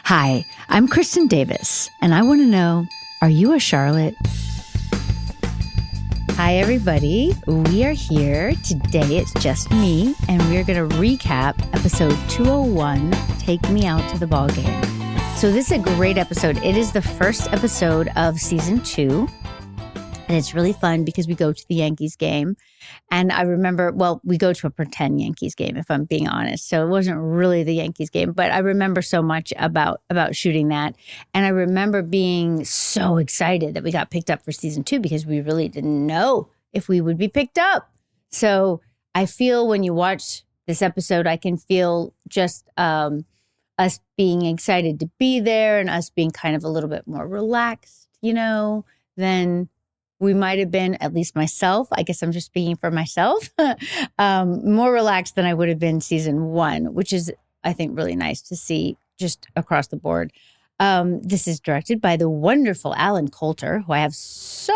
Hi, I'm Kristen Davis, and I want to know, are you a Charlotte? Hi, everybody. We are here. Today it's just me, and we're going to recap episode 201, Take Me Out to the Ballgame. So this is a great episode. It is the first episode of season 2. And it's really fun because we go to the Yankees game. And I remember, we go to a pretend Yankees game, if I'm being honest. So it wasn't really the Yankees game, but I remember so much about shooting that. And I remember being so excited that we got picked up for season 2 because we really didn't know if we would be picked up. So I feel when you watch this episode, I can feel just us being excited to be there and us being kind of a little bit more relaxed, than we might have been, at least myself. I guess I'm just speaking for myself, more relaxed than I would have been season 1, which is, I think, really nice to see just across the board. This is directed by the wonderful Alan Coulter, who I have so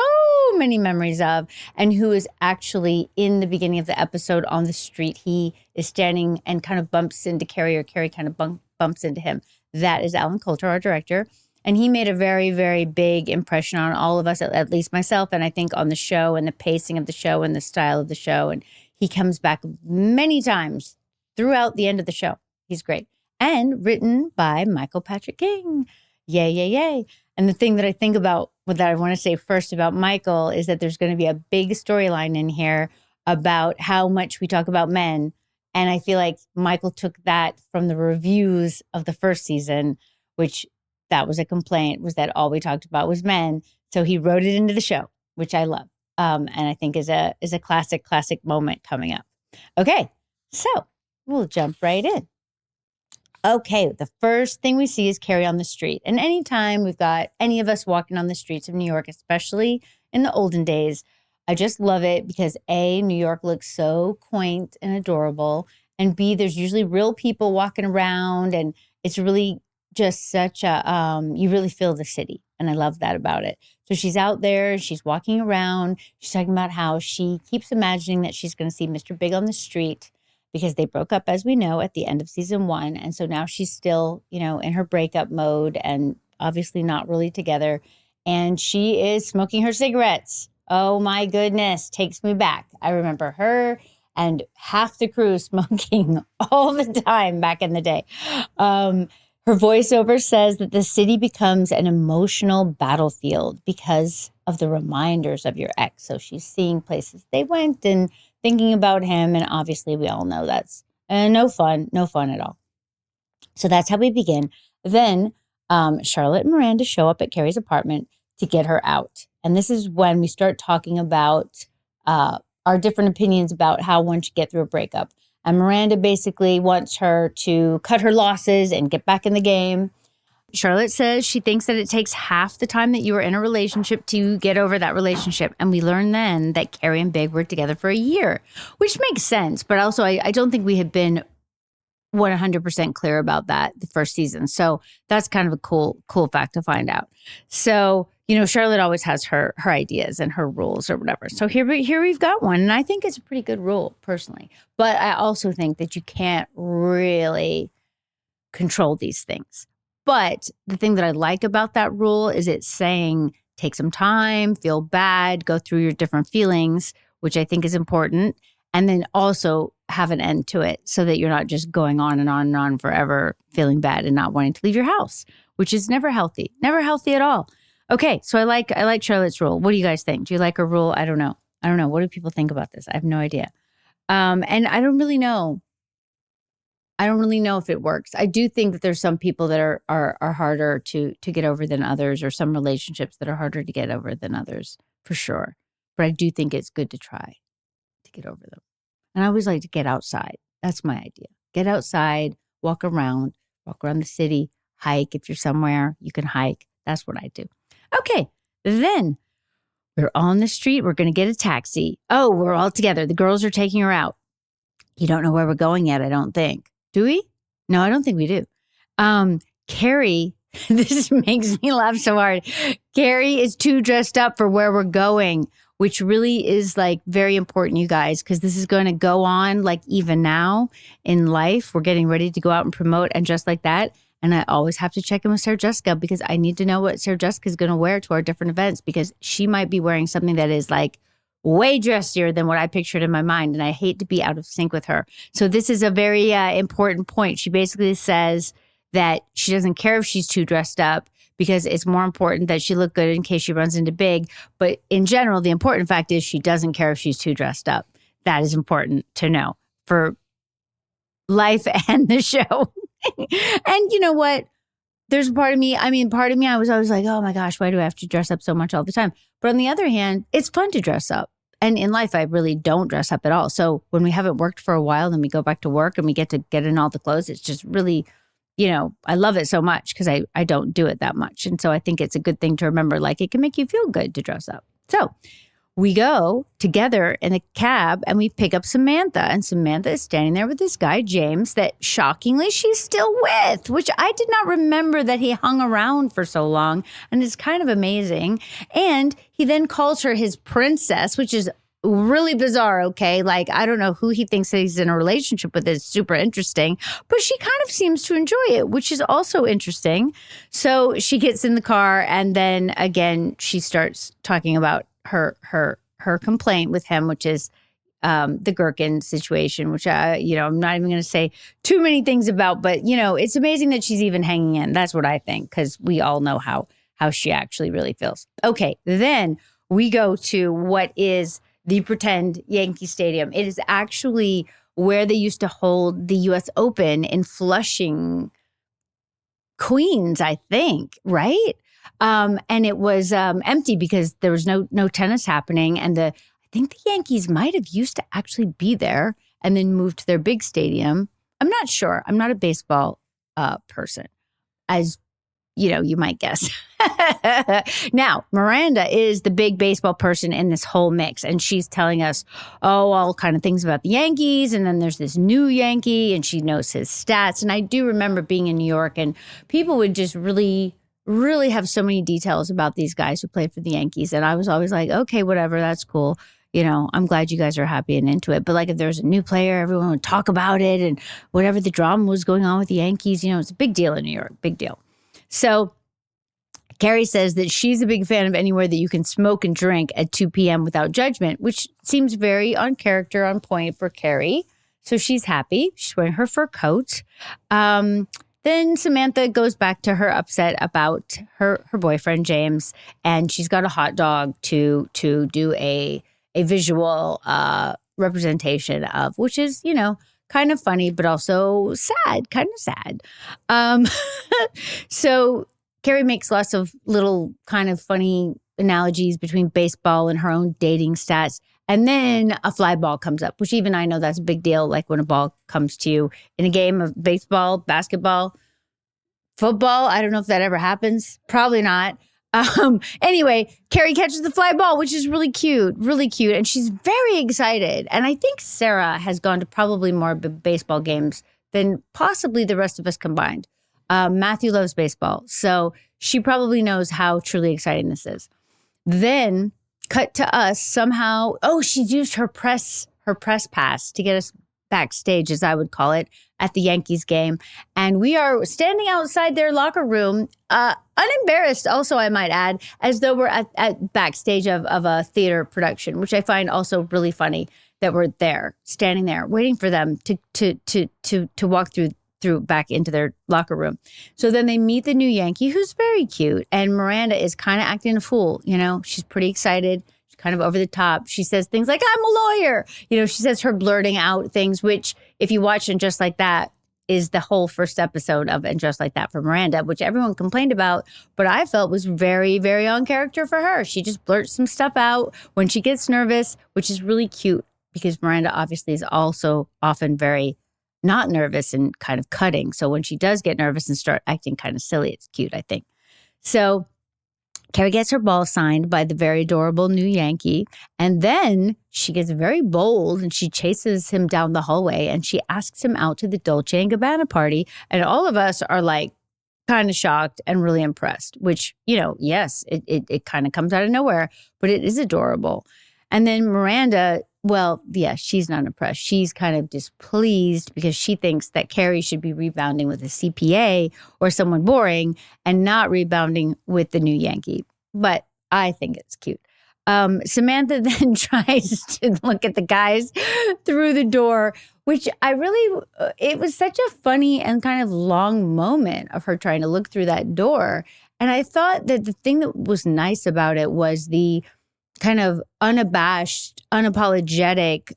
many memories of, and who is actually in the beginning of the episode on the street. He is standing and kind of bumps into Carrie, or Carrie kind of bumps into him. That is Alan Coulter, our director. And he made a very, very big impression on all of us, at least myself, and I think on the show and the pacing of the show and the style of the show. And he comes back many times throughout the end of the show. He's great. And written by Michael Patrick King. Yay, yay, yay. And the thing that I think about, that I want to say first about Michael, is that there's going to be a big storyline in here about how much we talk about men. And I feel like Michael took that from the reviews of the first season, which that was a complaint, was that all we talked about was men. So he wrote it into the show, which I love. And I think is a classic moment coming up. Okay, so we'll jump right in. Okay, the first thing we see is Carrie on the street. And anytime we've got any of us walking on the streets of New York, especially in the olden days, I just love it because A, New York looks so quaint and adorable. And B, there's usually real people walking around, and it's really just such a, you really feel the city. And I love that about it. So she's out there, she's walking around, she's talking about how she keeps imagining that she's going to see Mr. Big on the street because they broke up, as we know, at the end of season 1. And so now she's still, in her breakup mode and obviously not really together. And she is smoking her cigarettes. Oh my goodness, takes me back. I remember her and half the crew smoking all the time back in the day. Her voiceover says that the city becomes an emotional battlefield because of the reminders of your ex. So she's seeing places they went and thinking about him. And obviously we all know that's no fun at all. So that's how we begin. Then Charlotte and Miranda show up at Carrie's apartment to get her out. And this is when we start talking about our different opinions about how one should get through a breakup. And Miranda basically wants her to cut her losses and get back in the game. Charlotte says she thinks that it takes half the time that you are in a relationship to get over that relationship. And we learn then that Carrie and Big were together for a year, which makes sense. But also, I don't think we had been 100% clear about that the first season. So that's kind of a cool fact to find out. So, Charlotte always has her ideas and her rules or whatever. So here we've got one. And I think it's a pretty good rule personally. But I also think that you can't really control these things. But the thing that I like about that rule is it's saying take some time, feel bad, go through your different feelings, which I think is important. And then also have an end to it so that you're not just going on and on and on forever, feeling bad and not wanting to leave your house, which is never healthy at all. Okay, so I like Charlotte's rule. What do you guys think? Do you like her rule? I don't know. What do people think about this? I have no idea. And I don't really know. I don't really know if it works. I do think that there's some people that are harder to get over than others, or some relationships that are harder to get over than others, for sure. But I do think it's good to try to get over them. And I always like to get outside. That's my idea. Get outside, walk around the city, hike. If you're somewhere, you can hike. That's what I do. Okay, then we're on the street. We're going to get a taxi. Oh, we're all together. The girls are taking her out. You don't know where we're going yet, I don't think. Do we? No, I don't think we do. Carrie, this makes me laugh so hard. Carrie is too dressed up for where we're going, which really is like very important, you guys, because this is going to go on like even now in life. We're getting ready to go out and promote and just like that. And I always have to check in with Sarah Jessica because I need to know what Sarah Jessica is going to wear to our different events, because she might be wearing something that is like way dressier than what I pictured in my mind. And I hate to be out of sync with her. So this is a very important point. She basically says that she doesn't care if she's too dressed up because it's more important that she look good in case she runs into big. But in general, the important fact is she doesn't care if she's too dressed up. That is important to know for life and the show. And you know what? There's part of me, I was always like, oh my gosh, why do I have to dress up so much all the time? But on the other hand, it's fun to dress up. And in life, I really don't dress up at all. So when we haven't worked for a while, then we go back to work and we get to get in all the clothes. It's just really, I love it so much because I don't do it that much. And so I think it's a good thing to remember, like it can make you feel good to dress up. So we go together in a cab and we pick up Samantha. And Samantha is standing there with this guy, James, that shockingly she's still with, which I did not remember that he hung around for so long. And it's kind of amazing. And he then calls her his princess, which is really bizarre, okay? Like, I don't know who he thinks that he's in a relationship with. It's super interesting. But she kind of seems to enjoy it, which is also interesting. So she gets in the car and then again, she starts talking about her complaint with him, which is the gherkin situation, which I'm not even going to say too many things about, but it's amazing that she's even hanging in. That's what I think, because we all know how she actually really feels. Okay, then we go to what is the pretend Yankee Stadium. It is actually where they used to hold the U.S. Open in Flushing, Queens, I think, right? And it was empty because there was no tennis happening. And I think the Yankees might have used to actually be there and then moved to their big stadium. I'm not sure. I'm not a baseball person, as you might guess. Now, Miranda is the big baseball person in this whole mix. And she's telling us, all kind of things about the Yankees. And then there's this new Yankee and she knows his stats. And I do remember being in New York and people would just really have so many details about these guys who played for the Yankees. And I was always like, okay, whatever, that's cool. I'm glad you guys are happy and into it. But like if there's a new player, everyone would talk about it and whatever the drama was going on with the Yankees, it's a big deal in New York, big deal. So Carrie says that she's a big fan of anywhere that you can smoke and drink at 2 p.m. without judgment, which seems very on character, on point for Carrie. So she's happy. She's wearing her fur coat. Then Samantha goes back to her upset about her boyfriend, James, and she's got a hot dog to do a visual representation of, which is, kind of funny, but also sad, kind of sad. So Carrie makes lots of little kind of funny analogies between baseball and her own dating stats. And then a fly ball comes up, which even I know that's a big deal. Like when a ball comes to you in a game of baseball, basketball, football. I don't know if that ever happens. Probably not. Anyway, Carrie catches the fly ball, which is really cute. And she's very excited. And I think Sarah has gone to probably more baseball games than possibly the rest of us combined. Matthew loves baseball, so she probably knows how truly exciting this is. Then cut to us somehow. Oh, she used her press pass to get us backstage, as I would call it, at the Yankees game. And we are standing outside their locker room, unembarrassed also, I might add, as though we're at backstage of a theater production, which I find also really funny that we're there, standing there, waiting for them to walk through back into their locker room. So then they meet the new Yankee, who's very cute. And Miranda is kind of acting a fool. She's pretty excited. She's kind of over the top. She says things like, I'm a lawyer. She says her blurting out things, which if you watch And Just Like That is the whole first episode of And Just Like That for Miranda, which everyone complained about, but I felt was very, very on character for her. She just blurts some stuff out when she gets nervous, which is really cute because Miranda obviously is also often very not nervous and kind of cutting. So when she does get nervous and start acting kind of silly, it's cute, I think. So Carrie gets her ball signed by the very adorable new Yankee. And then she gets very bold and she chases him down the hallway and she asks him out to the Dolce & Gabbana party. And all of us are like kind of shocked and really impressed, which, yes, it kind of comes out of nowhere, but it is adorable. And then Miranda well, yeah, she's not impressed. She's kind of displeased because she thinks that Carrie should be rebounding with a CPA or someone boring and not rebounding with the new Yankee. But I think it's cute. Samantha then tries to look at the guys through the door, which it was such a funny and kind of long moment of her trying to look through that door. And I thought that the thing that was nice about it was the kind of unabashed, unapologetic,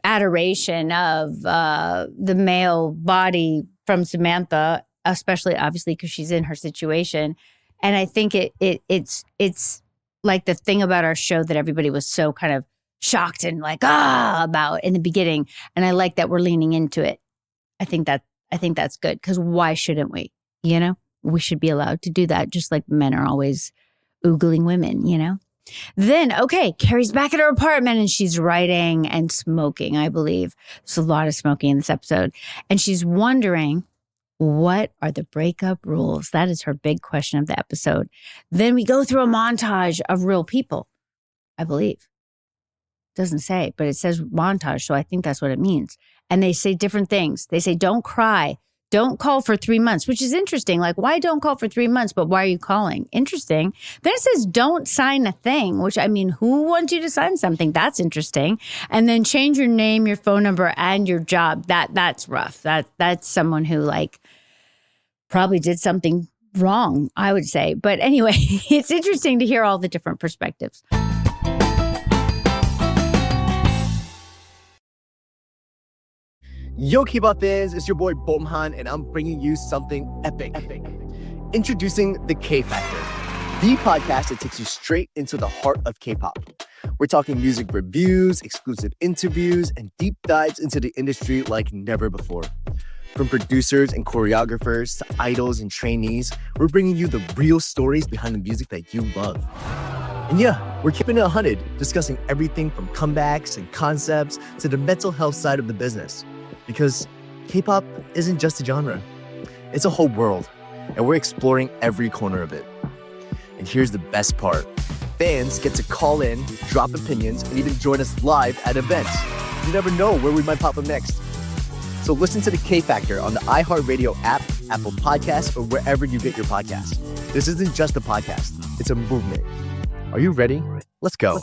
adoration of the male body from Samantha, especially obviously because she's in her situation. And I think it's like the thing about our show that everybody was so kind of shocked and like about in the beginning. And I like that we're leaning into it. I think that's good because why shouldn't we? We should be allowed to do that, just like men are always oogling women, Then, okay, Carrie's back at her apartment and she's writing and smoking, I believe. There's a lot of smoking in this episode. And she's wondering, what are the breakup rules? That is her big question of the episode. Then we go through a montage of real people, I believe. Doesn't say, but it says montage, so I think that's what it means. And they say different things. They say, don't cry. Don't call for 3 months, which is interesting. Like, why don't call for 3 months, but why are you calling? Interesting. Then it says, don't sign a thing, which who wants you to sign something? That's interesting. And then change your name, your phone number, and your job. That's rough. That's someone who probably did something wrong, I would say. But anyway, it's interesting to hear all the different perspectives. Yo, K-pop fans, it's your boy Bomhan, and I'm bringing you something epic. Introducing the K Factor, the podcast that takes you straight into the heart of K-pop. We're talking music reviews, exclusive interviews, and deep dives into the industry like never before. From producers and choreographers to idols and trainees, we're bringing you the real stories behind the music that you love. And yeah, we're keeping it 100, discussing everything from comebacks and concepts to the mental health side of the business. Because K-pop isn't just a genre, it's a whole world, and we're exploring every corner of it. And here's the best part. Fans get to call in, drop opinions, and even join us live at events. You never know where we might pop up next. So listen to the K Factor on the iHeartRadio app, Apple Podcasts, or wherever you get your podcasts. This isn't just a podcast, it's a movement. Are you ready? Let's go.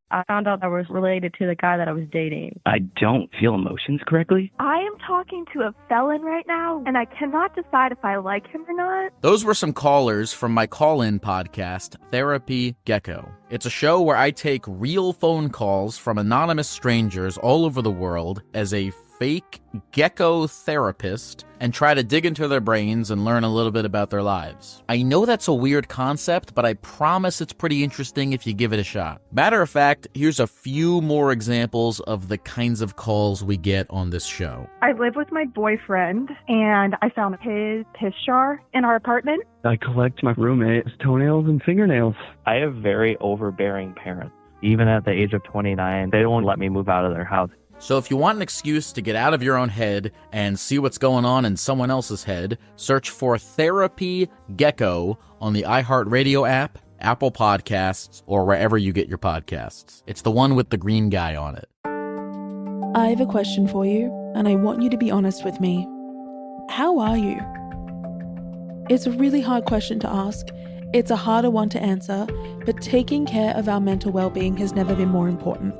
I found out I was related to the guy that I was dating. I don't feel emotions correctly. I am talking to a felon right now, and I cannot decide if I like him or not. Those were some callers from my call-in podcast, Therapy Gecko. It's a show where I take real phone calls from anonymous strangers all over the world as a fake gecko therapist and try to dig into their brains and learn a little bit about their lives. I know that's a weird concept, but I promise it's pretty interesting if you give it a shot. Matter of fact, here's a few more examples of the kinds of calls we get on this show. I live with my boyfriend, and I found his piss jar in our apartment. I collect my roommate's toenails and fingernails. I have very overbearing parents. Even at the age of 29, they won't let me move out of their house. So if you want an excuse to get out of your own head and see what's going on in someone else's head, search for Therapy Gecko on the iHeartRadio app, Apple Podcasts, or wherever you get your podcasts. It's the one with the green guy on it. I have a question for you, and I want you to be honest with me. How are you? It's a really hard question to ask. It's a harder one to answer, but taking care of our mental well-being has never been more important.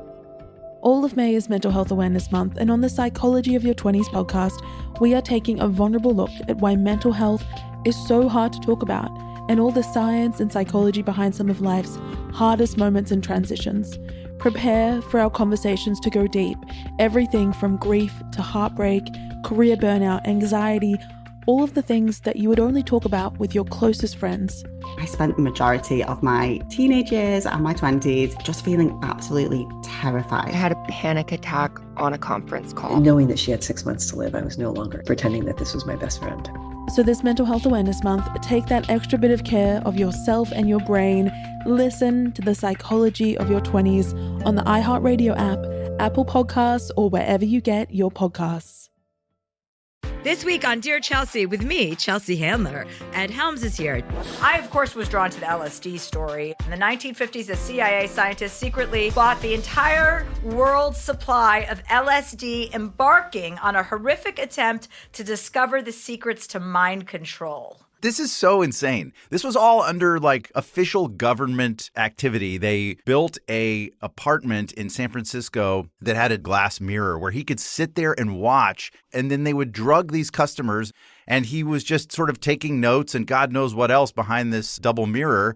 All of May is Mental Health Awareness Month, and on the Psychology of Your 20s podcast, we are taking a vulnerable look at why mental health is so hard to talk about, and all the science and psychology behind some of life's hardest moments and transitions. Prepare for our conversations to go deep, everything from grief to heartbreak, career burnout, anxiety, all of the things that you would only talk about with your closest friends. I spent the majority of my teenage years and my 20s just feeling absolutely terrified. I had a panic attack on a conference call. Knowing that she had 6 months to live, I was no longer pretending that this was my best friend. So this Mental Health Awareness Month, take that extra bit of care of yourself and your brain. Listen to the Psychology of Your 20s on the iHeartRadio app, Apple Podcasts, or wherever you get your podcasts. This week on Dear Chelsea with me, Chelsea Handler. Ed Helms is here. I, of course, was drawn to the LSD story. In the 1950s, a CIA scientist secretly bought the entire world's supply of LSD, embarking on a horrific attempt to discover the secrets to mind control. This is so insane. This was all under like official government activity. They built a apartment in San Francisco that had a glass mirror where he could sit there and watch, and then they would drug these customers, and he was just sort of taking notes and God knows what else behind this double mirror.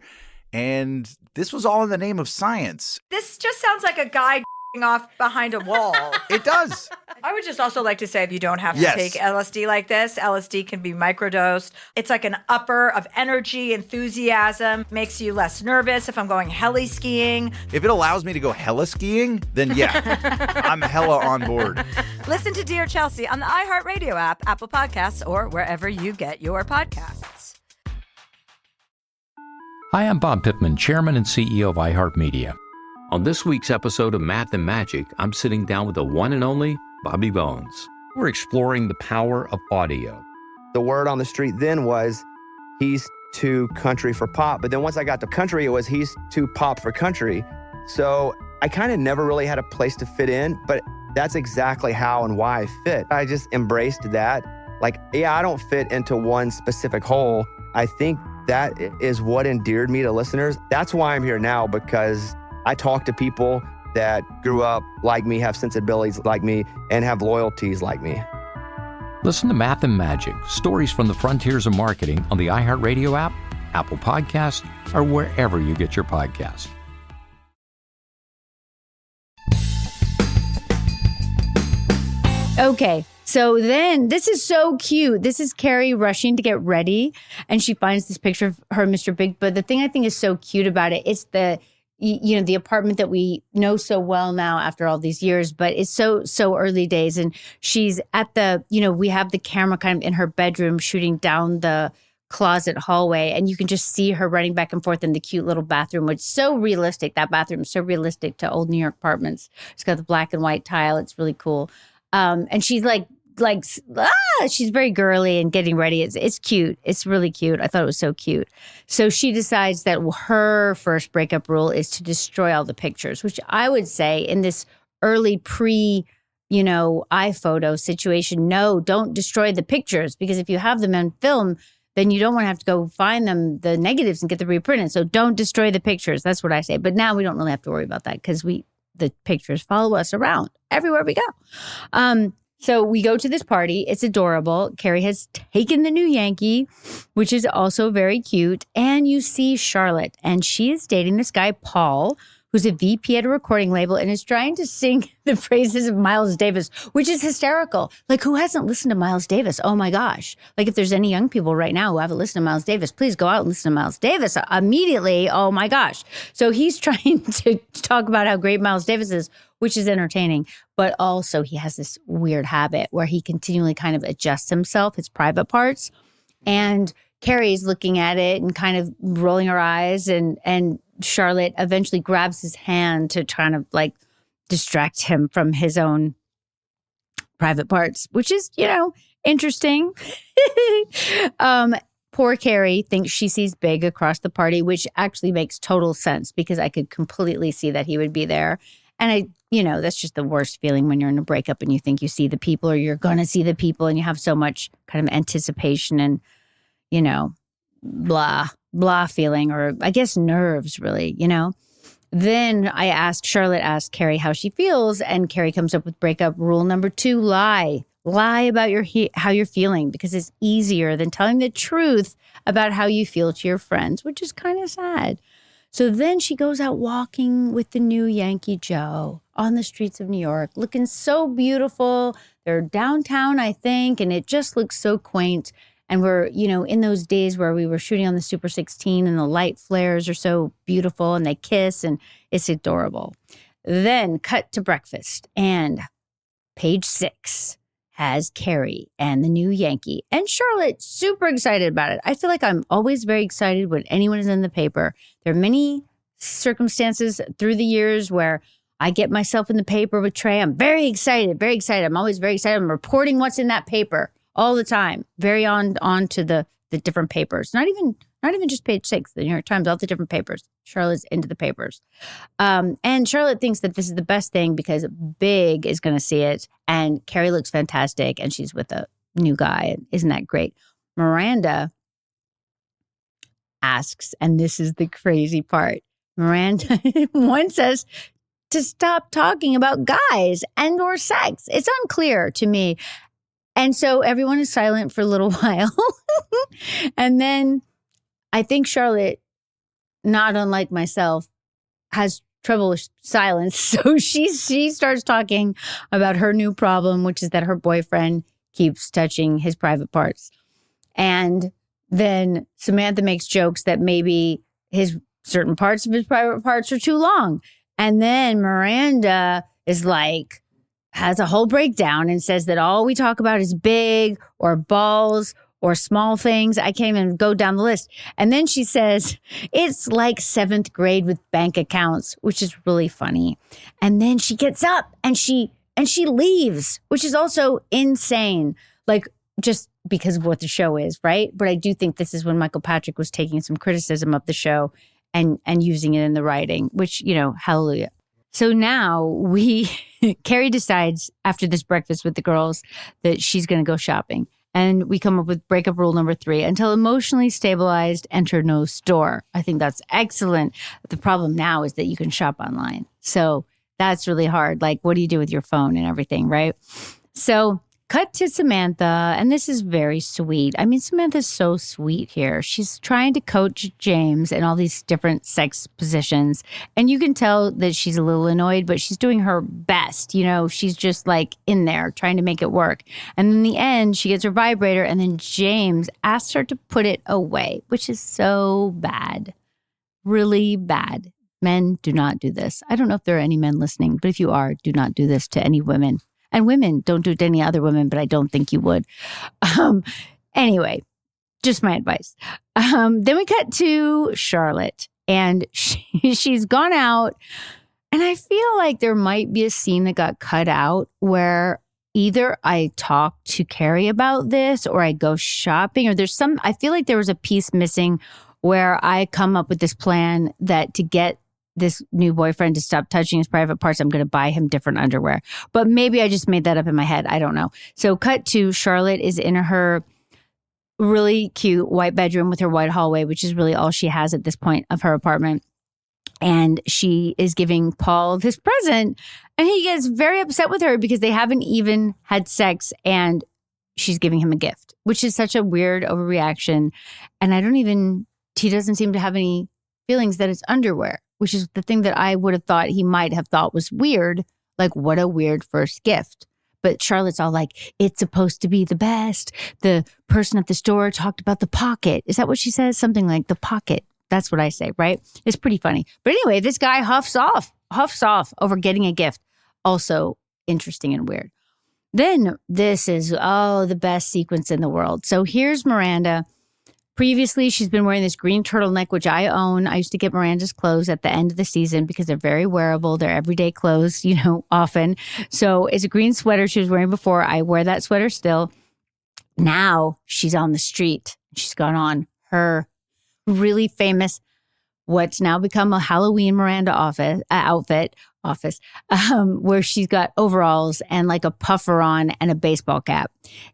And this was all in the name of science. This just sounds like a guy off behind a wall. It does. I would just also like to say you don't have to Yes. take LSD like this. LSD can be microdosed. It's like an upper of energy, enthusiasm, makes you less nervous if I'm going heli skiing. If it allows me to go hella skiing, then yeah, I'm hella on board. Listen to Dear Chelsea on the iHeartRadio app, Apple Podcasts, or wherever you get your podcasts. Hi, I'm Bob Pittman, Chairman and CEO of iHeartMedia. On this week's episode of Math and Magic, I'm sitting down with the one and only Bobby Bones. We're exploring the power of audio. The word on the street then was he's too country for pop. But then once I got to country, it was he's too pop for country. So I kind of never really had a place to fit in, but that's exactly how and why I fit. I just embraced that. Like, yeah, I don't fit into one specific hole. I think that is what endeared me to listeners. That's why I'm here now, because I talk to people that grew up like me, have sensibilities like me, and have loyalties like me. Listen to Math and Magic, stories from the frontiers of marketing on the iHeartRadio app, Apple Podcasts, or wherever you get your podcasts. Okay, so then this is so cute. This is Carrie rushing to get ready, and she finds this picture of her and Mr. Big. But the thing I think is so cute about it, it's the the apartment that we know so well now after all these years, but it's so early days. And she's at the, we have the camera kind of in her bedroom shooting down the closet hallway, and you can just see her running back and forth in the cute little bathroom, which is so realistic. That bathroom is so realistic to old New York apartments. It's got the black and white tile. It's really cool. And she's she's very girly and getting ready. It's cute. It's really cute. I thought it was so cute. So she decides that her first breakup rule is to destroy all the pictures, which I would say in this early iPhoto situation, no, don't destroy the pictures, because if you have them on film, then you don't want to have to go find them, the negatives, and get them reprinted. So don't destroy the pictures. That's what I say. But now we don't really have to worry about that, because the pictures follow us around everywhere we go. So we go to this party. It's adorable. Carrie has taken the new Yankee, which is also very cute. And you see Charlotte, and she is dating this guy, Paul, who's a VP at a recording label and is trying to sing the praises of Miles Davis, which is hysterical. Like, who hasn't listened to Miles Davis? Oh my gosh. Like, if there's any young people right now who haven't listened to Miles Davis, please go out and listen to Miles Davis immediately. Oh my gosh. So he's trying to talk about how great Miles Davis is, which is entertaining. But also he has this weird habit where he continually kind of adjusts himself, his private parts. And Carrie's looking at it and kind of rolling her eyes, and Charlotte eventually grabs his hand to try to distract him from his own private parts, which is, interesting. Poor Carrie thinks she sees Big across the party, which actually makes total sense, because I could completely see that he would be there. And that's just the worst feeling when you're in a breakup and you think you see the people, or you're going to see the people, and you have so much kind of anticipation and, blah feeling, or I guess nerves, really, Then Charlotte asked Carrie how she feels, and Carrie comes up with breakup rule number 2, lie. Lie about how you're feeling, because it's easier than telling the truth about how you feel to your friends, which is kind of sad. So then she goes out walking with the new Yankee Joe on the streets of New York, looking so beautiful. They're downtown, I think, and it just looks so quaint. And we're, in those days where we were shooting on the Super 16 and the light flares are so beautiful, and they kiss, and it's adorable. Then cut to breakfast, and page 6 has Carrie and the new Yankee, and Charlotte super excited about it. I feel like I'm always very excited when anyone is in the paper. There are many circumstances through the years where I get myself in the paper with Trey. I'm very excited, very excited. I'm always very excited. I'm reporting what's in that paper all the time, very on to the different papers. Not even just page 6, the New York Times, all the different papers. Charlotte's into the papers. And Charlotte thinks that this is the best thing because Big is going to see it. And Carrie looks fantastic and she's with a new guy. Isn't that great? Miranda asks, and this is the crazy part. Miranda wants us to stop talking about guys and or sex. It's unclear to me. And so everyone is silent for a little while. And then I think Charlotte, not unlike myself, has trouble with silence. So she starts talking about her new problem, which is that her boyfriend keeps touching his private parts. And then Samantha makes jokes that maybe his certain parts of his private parts are too long. And then Miranda is like, has a whole breakdown and says that all we talk about is big or balls or small things. I can't even go down the list. And then she says, it's like 7th grade with bank accounts, which is really funny. And then she gets up and she leaves, which is also insane. Like, just because of what the show is, right? But I do think this is when Michael Patrick was taking some criticism of the show and using it in the writing, which, hallelujah. So now Carrie decides after this breakfast with the girls that she's going to go shopping. And we come up with breakup rule number 3. Until emotionally stabilized, enter no store. I think that's excellent. The problem now is that you can shop online. So that's really hard. Like, what do you do with your phone and everything, right? So cut to Samantha, and this is very sweet. I mean, Samantha's so sweet here. She's trying to coach James in all these different sex positions, and you can tell that she's a little annoyed, but she's doing her best. She's just like in there trying to make it work. And in the end, she gets her vibrator, and then James asks her to put it away, which is so bad. Really bad. Men, do not do this. I don't know if there are any men listening, but if you are, do not do this to any women. And women, don't do it to any other women, but I don't think you would. Anyway, just my advice. Then we cut to Charlotte, and she's gone out. And I feel like there might be a scene that got cut out where either I talk to Carrie about this or I go shopping, or I feel like there was a piece missing where I come up with this plan that to get this new boyfriend to stop touching his private parts, I'm going to buy him different underwear. But maybe I just made that up in my head. I don't know. So cut to Charlotte is in her really cute white bedroom with her white hallway, which is really all she has at this point of her apartment. And she is giving Paul this present, and he gets very upset with her because they haven't even had sex and she's giving him a gift, which is such a weird overreaction. And he doesn't seem to have any feelings that it's underwear, which is the thing that I would have thought he might have thought was weird. Like, what a weird first gift. But Charlotte's all like, it's supposed to be the best. The person at the store talked about the pocket. Is that what she says? Something like the pocket. That's what I say, right? It's pretty funny. But anyway, this guy huffs off over getting a gift. Also interesting and weird. Then this is, the best sequence in the world. So here's Miranda. Previously, she's been wearing this green turtleneck, which I own. I used to get Miranda's clothes at the end of the season because they're very wearable. They're everyday clothes, often. So it's a green sweater she was wearing before. I wear that sweater still. Now she's on the street. She's got on her really famous, what's now become a Halloween Miranda outfit, where she's got overalls and like a puffer on and a baseball cap.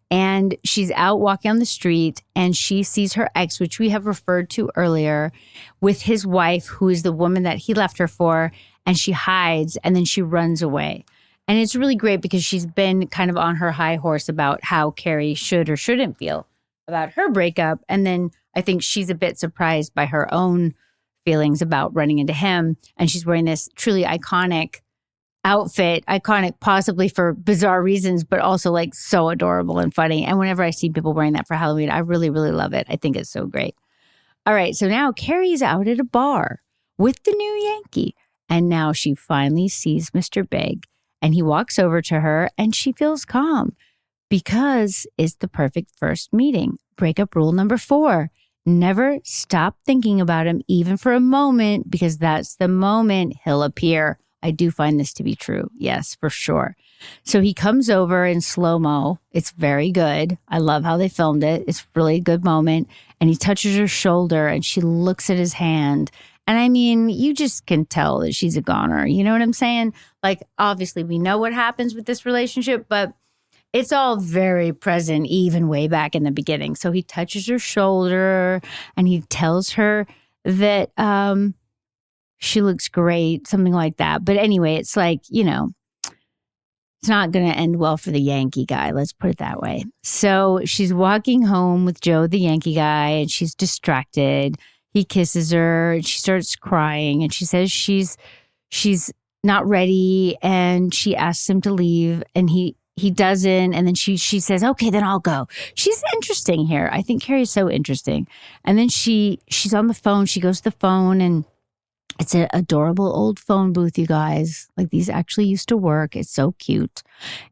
And she's out walking on the street and she sees her ex, which we have referred to earlier, with his wife, who is the woman that he left her for. And she hides and then she runs away. And it's really great because she's been kind of on her high horse about how Carrie should or shouldn't feel about her breakup. And then I think she's a bit surprised by her own feelings about running into him. And she's wearing this truly iconic outfit, iconic possibly for bizarre reasons, but also like so adorable and funny. And whenever I see people wearing that for Halloween, I really, really love it. I think it's so great. All right. So now Carrie's out at a bar with the new Yankee. And now she finally sees Mr. Big and he walks over to her and she feels calm because it's the perfect first meeting. Breakup rule number 4. Never stop thinking about him, even for a moment, because that's the moment he'll appear. I do find this to be true. Yes, for sure. So he comes over in slow-mo. It's very good. I love how they filmed it. It's really a good moment. And he touches her shoulder and she looks at his hand. And I mean, you just can tell that she's a goner. You know what I'm saying? Like, obviously, we know what happens with this relationship, but it's all very present, even way back in the beginning. So he touches her shoulder and he tells her that she looks great, something like that. But anyway, it's like, you know, it's not going to end well for the Yankee guy. Let's put it that way. So she's walking home with Joe, the Yankee guy, and she's distracted. He kisses her and she starts crying and she says she's not ready and she asks him to leave and he doesn't. And then she says, okay, then I'll go. She's interesting here. I think Carrie's so interesting. And then she's on the phone. She goes to the phone and it's an adorable old phone booth, you guys. Like, these actually used to work. It's so cute.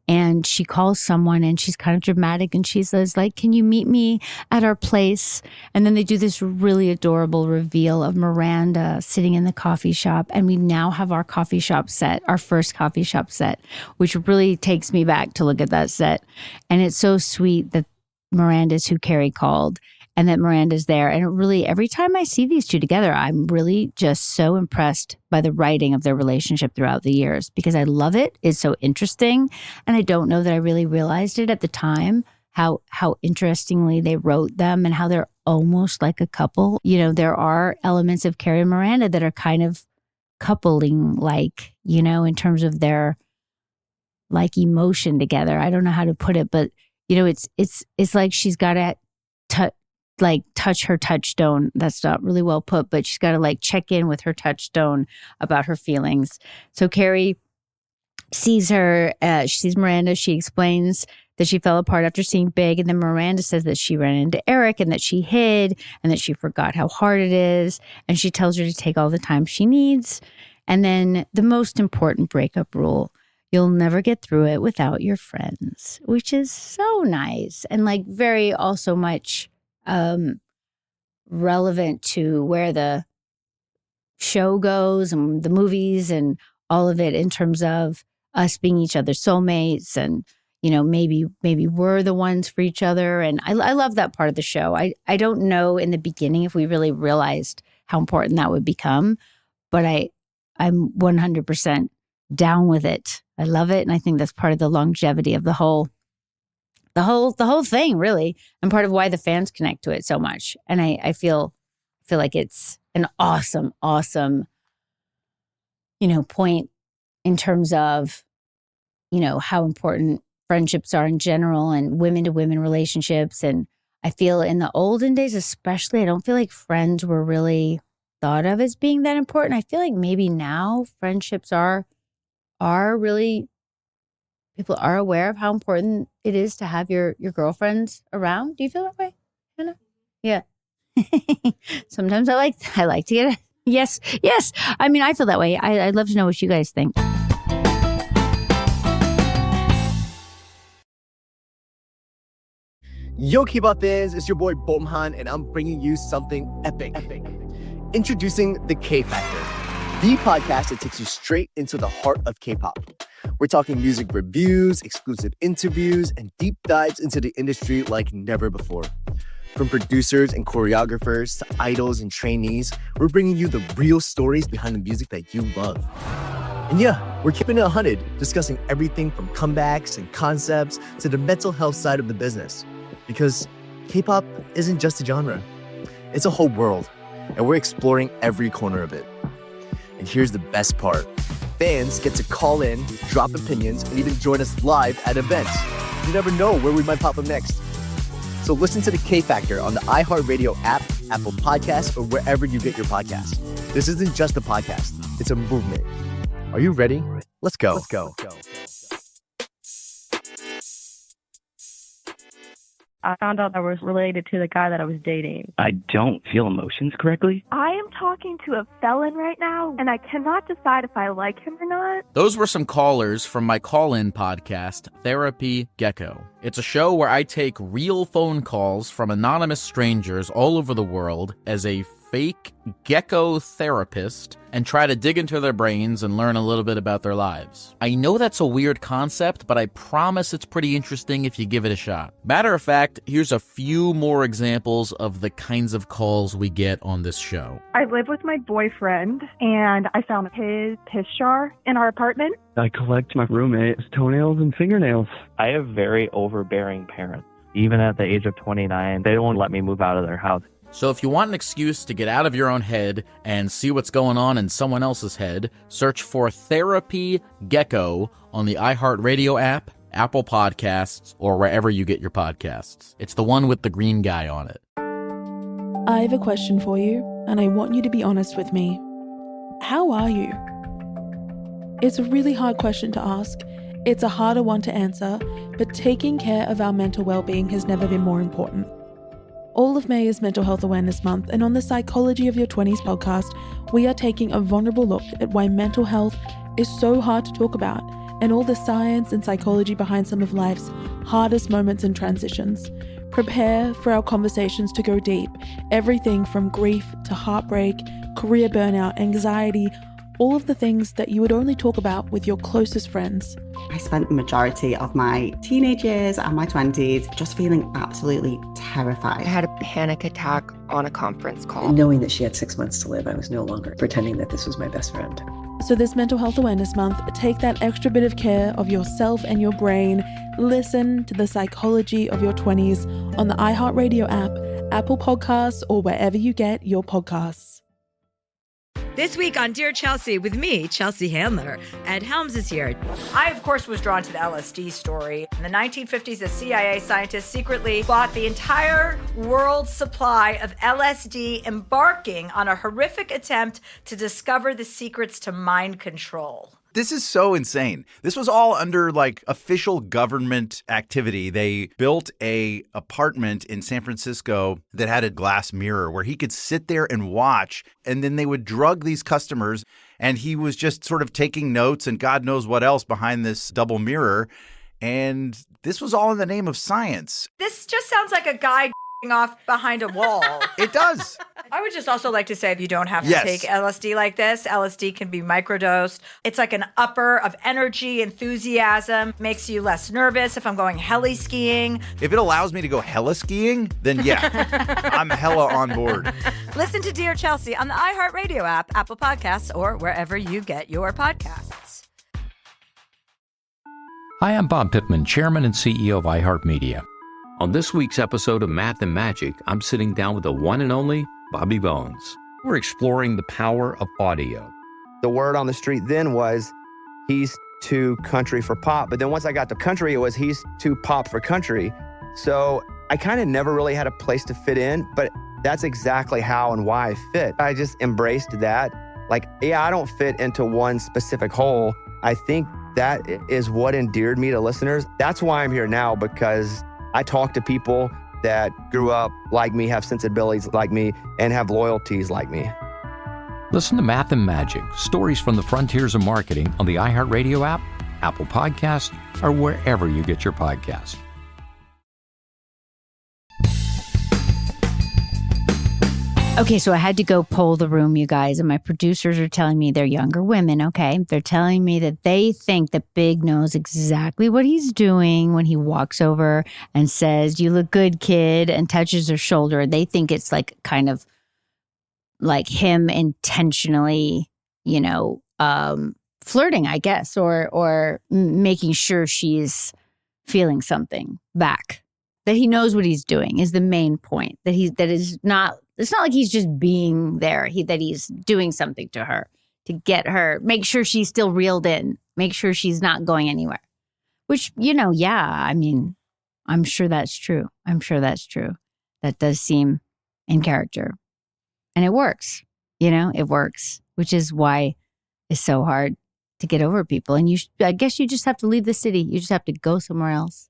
And she calls someone and she's kind of dramatic and she says, like, can you meet me at our place? And then they do this really adorable reveal of Miranda sitting in the coffee shop. And we now have our coffee shop set, our first coffee shop set, which really takes me back to look at that set. And it's so sweet that Miranda's who Carrie called. And that Miranda's there. And it really, every time I see these two together, I'm really just so impressed by the writing of their relationship throughout the years because I love it. It's so interesting. And I don't know that I really realized it at the time, how interestingly they wrote them and how they're almost like a couple. You know, there are elements of Carrie and Miranda that are kind of coupling like, you know, in terms of their like emotion together. I don't know how to put it, but you know, it's like she's got to touch her touchstone. That's not really well put, but she's got to like check in with her touchstone about her feelings. So Carrie sees her, she sees Miranda. She explains that she fell apart after seeing Big. And then Miranda says that she ran into Eric and that she hid and that she forgot how hard it is. And she tells her to take all the time she needs. And then the most important breakup rule, you'll never get through it without your friends, which is so nice. And like very also much relevant to where the show goes and the movies and all of it in terms of us being each other's soulmates and, you know, maybe we're the ones for each other. And I love that part of the show. I don't know in the beginning if we really realized how important that would become, but I'm 100% down with it. I love it. And I think that's part of the longevity of the whole thing, really, and part of why the fans connect to it so much. And I feel like it's an awesome, you know, point in terms of, you know, how important friendships are in general and women to women relationships. And I feel in the olden days, especially, I don't feel like friends were really thought of as being that important. I feel like maybe now friendships are really, people are aware of how important it is to have your girlfriends around. Do you feel that way, Hannah? Yeah. Sometimes I like to get a yes. I mean, I feel that way. I'd love to know what you guys think. Yo, K-pop fans, it's your boy Ballgame, and I'm bringing you something epic. Introducing the K Factor, the podcast that takes you straight into the heart of K-pop. We're talking music reviews, exclusive interviews, and deep dives into the industry like never before. From producers and choreographers to idols and trainees, we're bringing you the real stories behind the music that you love. And yeah, we're keeping it 100, discussing everything from comebacks and concepts to the mental health side of the business. Because K-pop isn't just a genre, it's a whole world, and we're exploring every corner of it. And here's the best part. Fans get to call in, drop opinions, and even join us live at events. You never know where we might pop up next. So listen to the K Factor on the iHeartRadio app, Apple Podcasts, or wherever you get your podcasts. This isn't just a podcast, it's a movement. Are you ready? Let's go. I found out I was related to the guy that I was dating. I don't feel emotions correctly. I am talking to a felon right now, and I cannot decide if I like him or not. Those were some callers from my call-in podcast, Therapy Gecko. It's a show where I take real phone calls from anonymous strangers all over the world as a fake gecko therapist and try to dig into their brains and learn a little bit about their lives. I know that's a weird concept, but I promise it's pretty interesting if you give it a shot. Matter of fact, here's a few more examples of the kinds of calls we get on this show. I live with my boyfriend, and I found his piss jar in our apartment. I collect my roommate's toenails and fingernails. I have very overbearing parents. Even at the age of 29, they won't let me move out of their house. So if you want an excuse to get out of your own head and see what's going on in someone else's head, search for Therapy Gecko on the iHeartRadio app, Apple Podcasts, or wherever you get your podcasts. It's the one with the green guy on it. I have a question for you, and I want you to be honest with me. How are you? It's a really hard question to ask. It's a harder one to answer, but taking care of our mental well-being has never been more important. All of May is Mental Health Awareness Month, and on the Psychology of Your 20s podcast, we are taking a vulnerable look at why mental health is so hard to talk about, and all the science and psychology behind some of life's hardest moments and transitions. Prepare for our conversations to go deep, everything from grief to heartbreak, career burnout, anxiety, all of the things that you would only talk about with your closest friends. I spent the majority of my teenage years and my 20s just feeling absolutely terrified. I had a panic attack on a conference call. Knowing that she had 6 months to live, I was no longer pretending that this was my best friend. So this Mental Health Awareness Month, take that extra bit of care of yourself and your brain. Listen to the Psychology of Your 20s on the iHeartRadio app, Apple Podcasts, or wherever you get your podcasts. This week on Dear Chelsea with me, Chelsea Handler. Ed Helms is here. I, of course, was drawn to the LSD story. In the 1950s, a CIA scientist secretly bought the entire world's supply of LSD, embarking on a horrific attempt to discover the secrets to mind control. This is so insane. This was all under like official government activity. They built a apartment in San Francisco that had a glass mirror where he could sit there and watch, and then they would drug these customers, and he was just sort of taking notes and God knows what else behind this double mirror. And this was all in the name of science. This just sounds like a guy off behind a wall. It does. I would just also like to say you don't have to Yes. take LSD like this. LSD can be microdosed. It's like an upper of energy, enthusiasm, makes you less nervous if I'm going heli skiing. If it allows me to go hella skiing, then yeah, I'm hella on board. Listen to Dear Chelsea on the iHeartRadio app, Apple Podcasts, or wherever you get your podcasts. Hi, I'm Bob Pittman, Chairman and CEO of iHeartMedia. On this week's episode of Math and Magic, I'm sitting down with the one and only Bobby Bones. We're exploring the power of audio. The word on the street then was he's too country for pop. But then once I got to country, it was he's too pop for country. So I kind of never really had a place to fit in, but that's exactly how and why I fit. I just embraced that. Like, yeah, I don't fit into one specific hole. I think that is what endeared me to listeners. That's why I'm here now, because I talk to people that grew up like me, have sensibilities like me, and have loyalties like me. Listen to Math and Magic, stories from the frontiers of marketing on the iHeartRadio app, Apple Podcasts, or wherever you get your podcasts. Okay, so I had to go poll the room, you guys, and my producers are telling me they're younger women, okay? They're telling me that they think that Big knows exactly what he's doing when he walks over and says, "You look good, kid," and touches her shoulder. They think it's like kind of like him intentionally, flirting, I guess, or making sure she's feeling something back. That he knows what he's doing is the main point. It's not like he's just being there. That he's doing something to her to get her, make sure she's still reeled in, make sure she's not going anywhere. Which, I mean, I'm sure that's true. That does seem in character. And it works, it works, which is why it's so hard to get over people. And I guess you just have to leave the city. You just have to go somewhere else.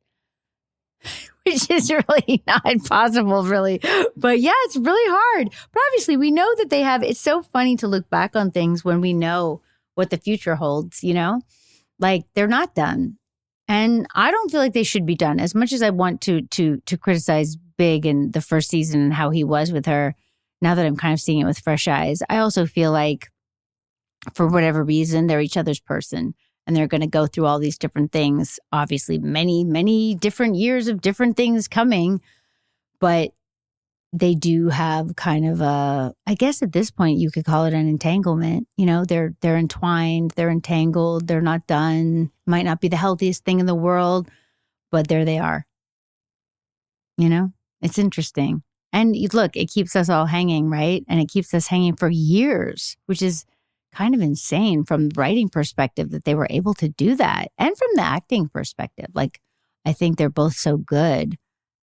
Which is really not possible, really. But yeah, it's really hard. But obviously, we know that they have. It's so funny to look back on things when we know what the future holds, Like, they're not done. And I don't feel like they should be done. As much as I want to criticize Big in the first season and how he was with her, now that I'm kind of seeing it with fresh eyes, I also feel like for whatever reason, they're each other's person and they're going to go through all these different things. Obviously, many, many different years of different things coming, but they do have kind of I guess at this point you could call it an entanglement. You know, they're entwined, they're entangled, they're not done. Might not be the healthiest thing in the world, but there they are. You know, it's interesting. And look, it keeps us all hanging, right? And it keeps us hanging for years, which is kind of insane from the writing perspective that they were able to do that. And from the acting perspective, like, I think they're both so good.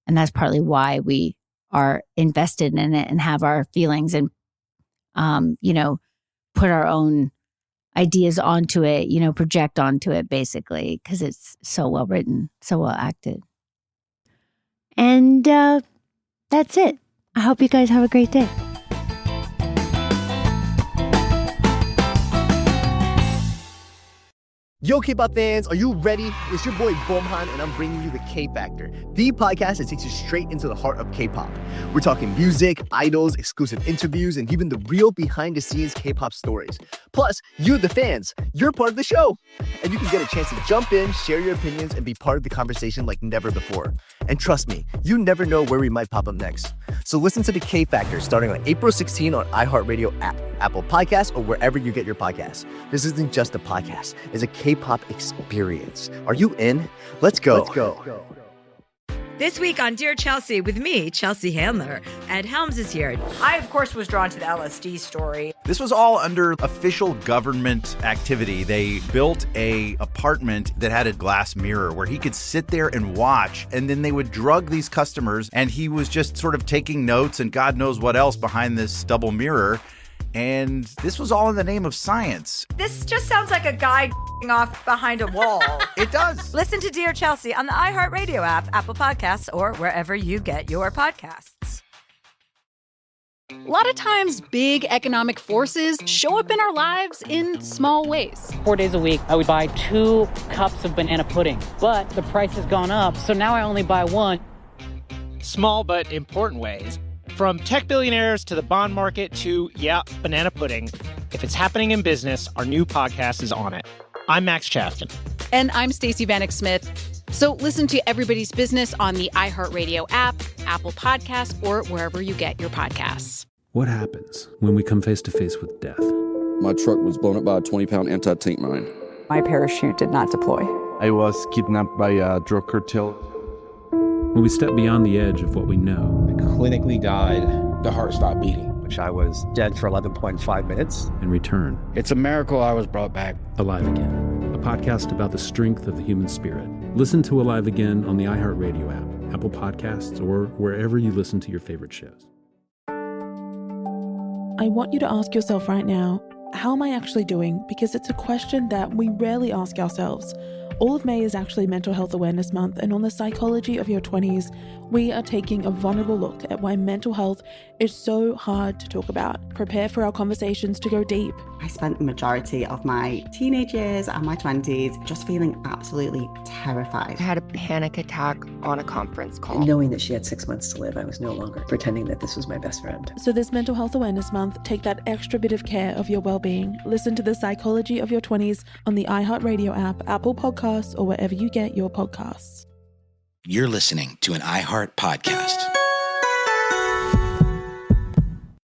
And that's partly why we are invested in it and have our feelings and, you know, put our own ideas onto it, you know, project onto it basically, because it's so well written, so well acted. And that's it. I hope you guys have a great day. Yo, K-pop fans, are you ready? It's your boy Bomhan, and I'm bringing you the K-Factor, the podcast that takes you straight into the heart of K-pop. We're talking music, idols, exclusive interviews, and even the real behind-the-scenes K-pop stories. Plus, you, the fans, you're part of the show. And you can get a chance to jump in, share your opinions, and be part of the conversation like never before. And trust me, you never know where we might pop up next. So listen to the K-Factor starting on April 16 on iHeartRadio app, Apple Podcasts, or wherever you get your podcasts. This isn't just a podcast. It's a K-pop experience. Are you in? Let's go. This week on Dear Chelsea with me, Chelsea Handler, Ed Helms is here. I, of course, was drawn to the LSD story. This was all under official government activity. They built a apartment that had a glass mirror where he could sit there and watch, and then they would drug these customers, and he was just sort of taking notes and God knows what else behind this double mirror. And this was all in the name of science. This just sounds like a guy off behind a wall. It does. Listen to Dear Chelsea on the iHeartRadio app, Apple Podcasts, or wherever you get your podcasts. A lot of times, big economic forces show up in our lives in small ways. 4 days a week, I would buy 2 cups of banana pudding, but the price has gone up, so now I only buy 1. Small but important ways. From tech billionaires to the bond market to, banana pudding. If it's happening in business, our new podcast is on it. I'm Max Chafton. And I'm Stacey Vanek Smith. So listen to Everybody's Business on the iHeartRadio app, Apple Podcasts, or wherever you get your podcasts. What happens when we come face to face with death? My truck was blown up by a 20-pound anti-tank mine. My parachute did not deploy. I was kidnapped by a drug cartel. When we step beyond the edge of what we know. I clinically died. The heart stopped beating. Which I was dead for 11.5 minutes. And return. It's a miracle I was brought back. Alive Again, a podcast about the strength of the human spirit. Listen to Alive Again on the iHeartRadio app, Apple Podcasts, or wherever you listen to your favorite shows. I want you to ask yourself right now, how am I actually doing? Because it's a question that we rarely ask ourselves. All of May is actually Mental Health Awareness Month, and on the psychology of your 20s, we are taking a vulnerable look at why mental health is so hard to talk about. Prepare for our conversations to go deep. I spent the majority of my teenage years and my 20s just feeling absolutely terrified. I had a panic attack on a conference call. Knowing that she had 6 months to live, I was no longer pretending that this was my best friend. So this Mental Health Awareness Month, take that extra bit of care of your well-being. Listen to the psychology of your 20s on the iHeartRadio app, Apple Podcasts, or wherever you get your podcasts. You're listening to an iHeart podcast.